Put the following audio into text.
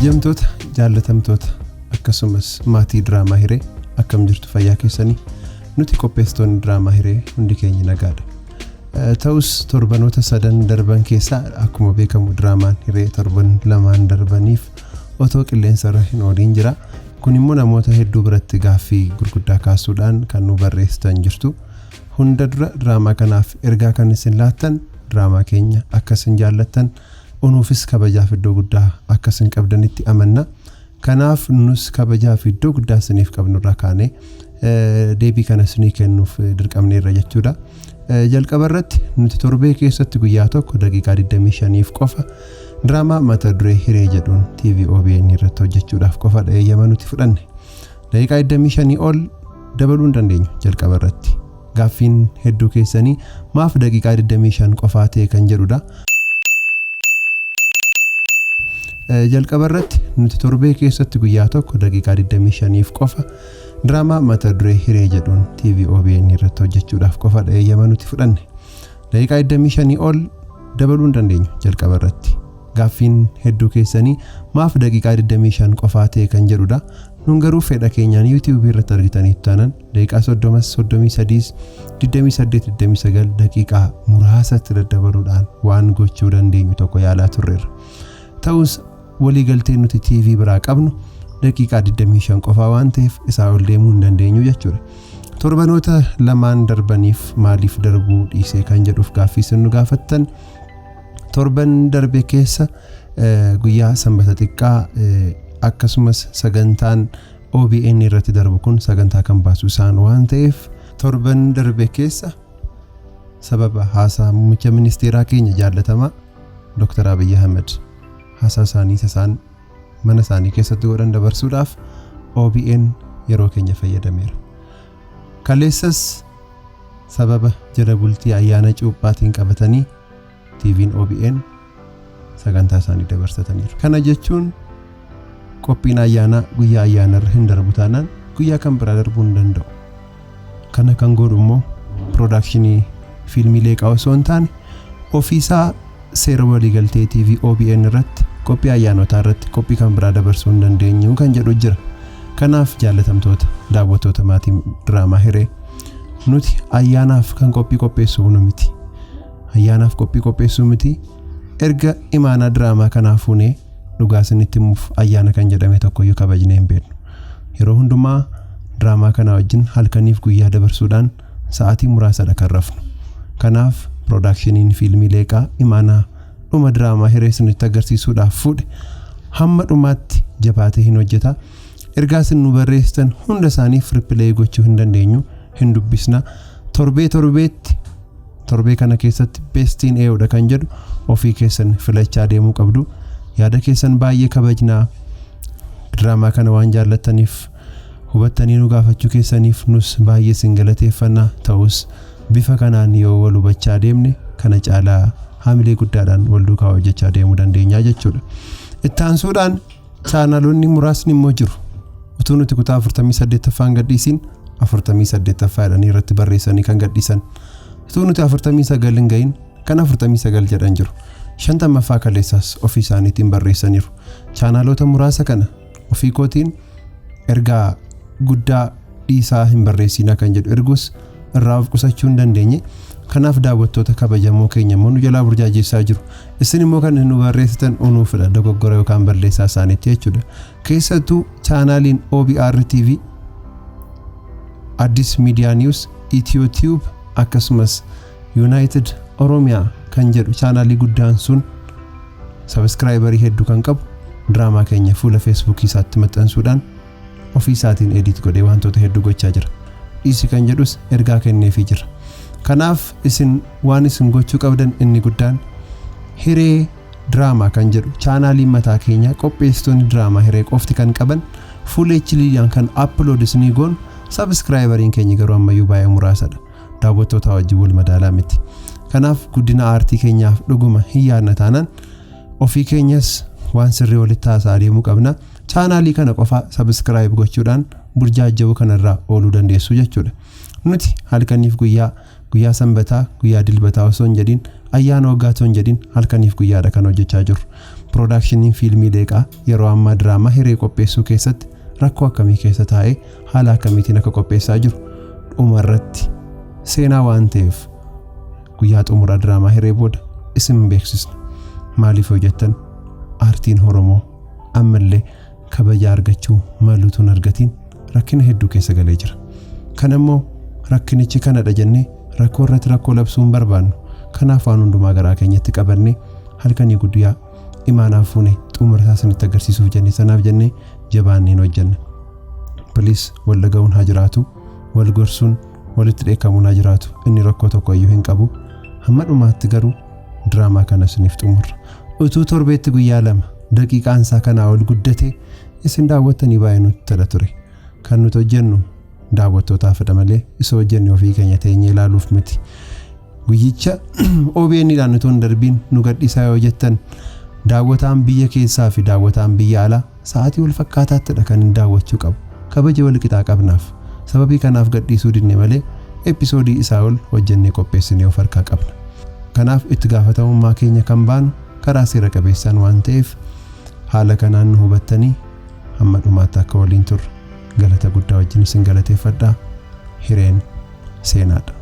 kabajamtoota jaalatamtoota akkasumas maatii diraamaa Hiree akkam jirtu fayyaa keessanii nuti qopheessitoonni diraamaa Hiree hundi keenya nagaadha. Ta'us torbanoota sadan darban keessaa akkuma beekamu diraamaan Hiree torban lamaan darbaniif otoo qilleensarra hin ooliin jira. Kun immoo namoota hedduu biratti gaaffii gurguddaa kaasuudhaan kan nu barreessitan jirtu. Hunda dura diraamaa kanaaf ergaa kan isin laattan diraamaa keenya akkasin jaallattan unuufis kabajaaf iddoo guddaa akkasin qabdanitti amanna. Kanaaf nus kabajaaf iddoo guddaa isiniif qabnurraa kaanee deebii kana isinii kennuuf dirqamneerra jechuudha. Jalqaba irratti nuti torbee keessatti guyyaa tokko daqiiqaa 25f qofa diraamaa mata duree Hiree jedhuun TV OBN irratti hojjechuudhaaf qofa eeyyama nuti fudhanne. Daqiiqaa 25 ol dabaluu hin dandeenyu jalqaba irratti. Gaaffiin hedduu keessanii maaf daqiiqaa 25 qofaa ta'e kan jedhudha. Jalqaba irratti nuti torbee keessatti guyyaa tokko daqiiqaa 25f qofa diraamaa mata duree Hiree jedhuun TV OBN irratti hojjechuudhaaf qofa eeyyama nuti fudhanne. Daqiiqaa 25 ol dabaluu hin dandeenyu jalqaba irratti. Gaaffiin hedduu keessanii maaf daqiiqaa 25 qofaa ta'e kan jedhudha. Nun garuu fedha keenyaan YouTube irratti argitaniitu taanaan daqiiqaa 30, 33, 28, 29 daqiiqaa muraasatti daddabaluudhaan waan gochuu dandeenyu tokko yaalaa turreerra. Ta'us waliigaltee nuti TV biraa qabnu daqiiqaa 25 qofaa waan ta'eef isaa ol deemuu hin dandeenyu jechuudha. Torbanoota lamaan darbaniif maaliif darbuu dhiisee kan jedhuuf gaaffii isin nu gaafattan torban darbe keessa guyyaa sanbata xiqqaa akkasumas sagantaan OBN irratti darbu kun sagantaa kan baasu isaan waan ta'eef torban darbe keessa sababa haasaa muummicha ministeeraa keenya jaallatamaa Dr. Abiy Ahmed haasaa isaanii isaan mana isaanii keessatti godhan dabarsuudhaaf OBN yeroo keenya fayyadameera. Kaleessas sababa jala bultii ayyaana cuuphaatiin qabatanii TV'n OBN sagantaa isaanii dabarsataniiru. Kana jechuun qophiin ayyaana guyyaa ayyaanarra hin darbu taanaan guyyaa kan biraa darbuu hin danda'u. Kana kan godhu immoo piroodakshinii fiilmiilee osoo hin taane ofiisaa seera waliigaltee TV OBN irratti qophii ayyaanotaa irratti qophii kan biraa dabarsuu hin dandeenyu kan jedhu jira. Kanaaf jaalatamtoota daawwattoota maatii diraamaa Hiree nuti ayyaanaaf kan qophii qopheessuu miti. Ayyaanaaf qophii qopheessuu miti. Erga imaanaa diraamaa kanaaf fuunee dhugaa isinitti himuuf ayyaana kan jedhame tokkoyyuu kabajnee hin beeknu. Yeroo hundumaa diraamaa kana wajjin halkaniif guyyaa dabarsuudhaan sa'aatii muraasadha kan rafnu. Kanaaf piroodaakshiniin fiilmiilee imaanaa dhuma diraamaa Hiree isinitti agarsiisuudhaaf fuudhe hamma dhumaatti jabaatee hin hojjeta. Ergaa isin nu barreessitan hunda isaaniif ripilee gochuu hin dandeenyu hin dubbisna. Torbee kana keessatti beestiin ee'uudha kan jedhu ofii keessan filachaa deemuu qabdu. Yaada keessan baay'ee kabajnaa. Diraamaa kana waan jaallattaniif hubattanii nu gaafachuu keessaniif nus baay'ee isin galateeffannaa. Ta'us bifa kanaan yoo wal hubachaa deemne kana caalaa haamilee guddaadhaan wal duukaa hojjechaa deemuu dandeenya jechuudha. Itti aansuudhaan chaanaloonni muraasni immoo jiru. Utuu nuti kutaa 48ffaan gadhiisiin 48ffaa irratti barreessanii kan gadhiisan. Utuu nuti 49 hin gahin kan 49 jedhan jiru. 50ffaa kaleessas ofii isaaniitiin barreessaniiru. Chaanaloota muraasa kana ofii kootiin ergaa guddaa dhiisaa hin barreessinaa kan jedhu ergus irraa of qusachuu hin dandeenye. Kanaaf daawwattoota kabajamoo keenya immoo nu jalaa burjaajessaa jiru. Isin immoo kan nu barreessitan unuufidha dogoggora yookaan balleessaa isaaniitti jechuudha. Keessattuu chaanaaliin OBR TV, Addis Media News, ETOTube akkasumas United Oromiyaa kan jedhu chaanaalii guddaan sun sabiskiraayibarii hedduu kan qabu diraamaa keenya fuula Facebook isaatti maxxansuudhaan ofii isaatiin edit godhee wantoota hedduu gochaa jira. Dhiisi kan jedhus ergaa kenneefii jira. Kanaaf isin waan isin gochuu qabdan inni guddaan Hiree diraamaa kan jedhu chaanaalii mataa keenya qopheessitoonni diraamaa Hiree qofti kan qaban full HD'dhaan kan upload isinii goon sabiskiraayibariin keenya garuu ammayyuu baay'ee muraasadha. Daawwattoota wajjin wal madaalaa miti. Kanaaf guddina aartii keenyaaf dhuguma hin yaadna taanaan ofii keenyas waan sirrii walitti haasaa deemuu qabna. Chaanaalii kana qofa sabiskiraayib gochuudhaan burjaajjabuu kanarraa ooluu dandeessu jechuudha. Nuti halkaniif guyyaa sanbataa guyyaa dilbataa osoo hin jedhin ayyaana waggaatoon jedhin halkaniif guyyaadha kan hojjechaa jiru. Production fiilmii deeqaa yeroo ammaa diraamaa hiree qopheessuu keessatti rakkoo akkamii keessa taa'ee haala akkamiitiin akka qopheessaa jiru dhumarratti seenaa waan ta'eef guyyaa xumuraa diraamaa hiree booda isin beeksisna. Maaliif hojjettan aartiin Oromoo ammallee kabaja argachuu maluutuun argatiin rakkina hedduu keessa galee jira. Kanammoo rakkinichi kanadha jennee rakkoo irratti rakkoo labsuun barbaannu. Kanaaf waan hundumaa garaa keenyatti qabannee halkanii guddaa imaanaaf fuune xumurasaa isinitti agarsiisuuf jennee sanaaf jennee jabaanneen hojjenna. Please wal dhaga'uun haa jiraatu, wal gorsuun walitti dheekkamuun haa jiraatu. Inni rakkoo tokko iyyuu hin qabu. Hamma dhumaatti garuu diraamaa kana isiniif xumurra. Utuu torbeetti guyyaa 2 daqiiqaan isaa kanaa ol guddatee isin daawwattanii baay'ee nutti tola ture. Kan nuti hojjennu daawwattootaafidha malee isa hojjenne ofii keenya teenyee ilaaluuf miti. Guyyicha OBN'dhaan utuu hin darbiin nu gadhiisaa yoo jettan daawwataan biyya keessaa fi daawwataan biyya alaa sa'aatii wal fakkaataatti kan daawwachuu qabu. Kabaja wal qixaa qabnaaf. Sababii kanaaf gadhiisuu dinne malee episoodii isaa ol hojjennee qopheessinee of harkaa qabna. Kanaaf itti gaafatamummaa keenya kan baanu karaa seera qabeessaan waan ta'eef haala kanaan nu hubattanii hamma dhumaatti akka waliin turre galata guddaa wajjin isin galateeffadhaa. Hireen seenaadha.